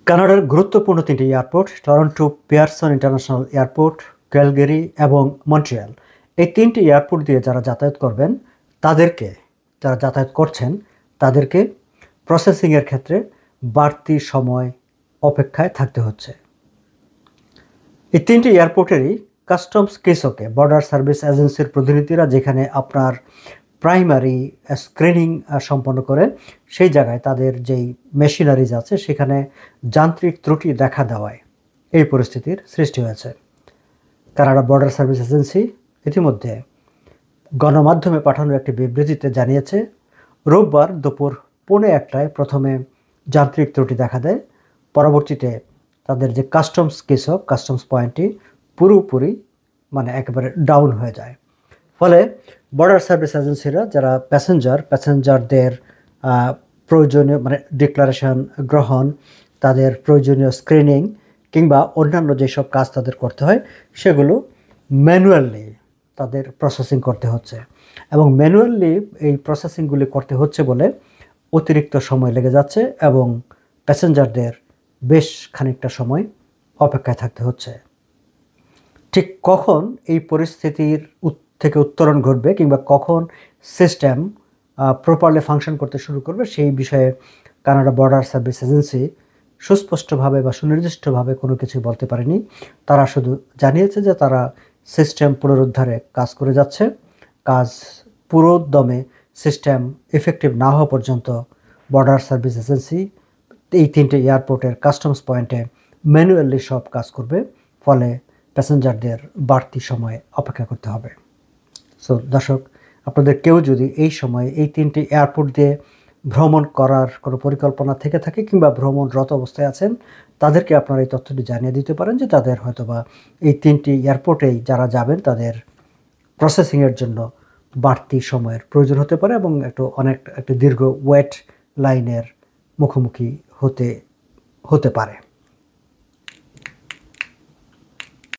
কানাডার গুরুত্বপূর্ণ 3টি airport Toronto Pearson international airport, Calgary এবং মন্ট্রিয়াল। এই 3টি এয়ারপোর্ট দিয়ে যারা যাতায়াত করবেন যারা যাতায়াত করছেন তাদেরকে প্রসেসিংয়ের ক্ষেত্রে বাড়তি সময় অপেক্ষায় থাকতে হচ্ছে। এই 3টি এয়ারপোর্টেরই কাস্টমস কেসকে বর্ডার সার্ভিস এজেন্সির প্রতিনিধিরা যেখানে আপনার প্রাইমারি স্ক্রিনিং সম্পন্ন করে সেই জায়গায় তাদের যেই মেশিনারিজ আছে সেখানে যান্ত্রিক ত্রুটি দেখা দেওয়ায় এই পরিস্থিতির সৃষ্টি হয়েছে। কানাডা বর্ডার সার্ভিস এজেন্সি ইতিমধ্যে গণমাধ্যমে পাঠানো একটি বিবৃতিতে জানিয়েছে, রোববার দুপুর 1:15টায় প্রথমে যান্ত্রিক ত্রুটি দেখা দেয়, পরবর্তীতে তাদের যে কাস্টমস পয়েন্টটি পুরোপুরি একেবারে ডাউন হয়ে যায়। ফলে বর্ডার সার্ভিস এজেন্সিরা যারা প্যাসেঞ্জারদের প্রয়োজনীয় ডিক্লারেশন গ্রহণ, তাদের প্রয়োজনীয় স্ক্রিনিং কিংবা অন্যান্য যেসব কাজ তাদের করতে হয় সেগুলো ম্যানুয়ালি তাদের প্রসেসিং করতে হচ্ছে এবং ম্যানুয়ালি এই প্রসেসিংগুলি করতে হচ্ছে বলে অতিরিক্ত সময় লেগে যাচ্ছে এবং প্যাসেঞ্জারদের বেশ খানিকটা সময় অপেক্ষায় থাকতে হচ্ছে। ঠিক কখন এই পরিস্থিতির থেকে উত্তরণ ঘটবে কিংবা কখন সিস্টেম প্রপারলি ফাংশন করতে শুরু করবে সেই বিষয়ে কানাডা বর্ডার সার্ভিস এজেন্সি সুস্পষ্টভাবে বা সুনির্দিষ্টভাবে কোনো কিছু বলতে পারেনি। তারা শুধু জানিয়েছে যে তারা সিস্টেম পুনরুদ্ধারে কাজ করে যাচ্ছে। কাজ পুরো দমে সিস্টেম এফেক্টিভ না হওয়া পর্যন্ত বর্ডার সার্ভিস এজেন্সি এই 3টে এয়ারপোর্টের কাস্টমস পয়েন্টে ম্যানুয়ালি সব কাজ করবে, ফলে প্যাসেঞ্জারদের বাড়তি সময় অপেক্ষা করতে হবে। সো দর্শক, আপনাদের কেউ যদি এই সময়ে এই 3টি এয়ারপোর্ট দিয়ে ভ্রমণ করার কোনো পরিকল্পনা থেকে থাকে কিংবা ভ্রমণরত অবস্থায় আছেন, তাদেরকে আপনারা এই তথ্যটি জানিয়ে দিতে পারেন যে তাদের হয়তোবা এই 3টি এয়ারপোর্টেই যারা যাবেন তাদের প্রসেসিংয়ের জন্য বাড়তি সময়ের প্রয়োজন হতে পারে এবং একটি দীর্ঘ ওয়েট লাইনের মুখোমুখি হতে পারে।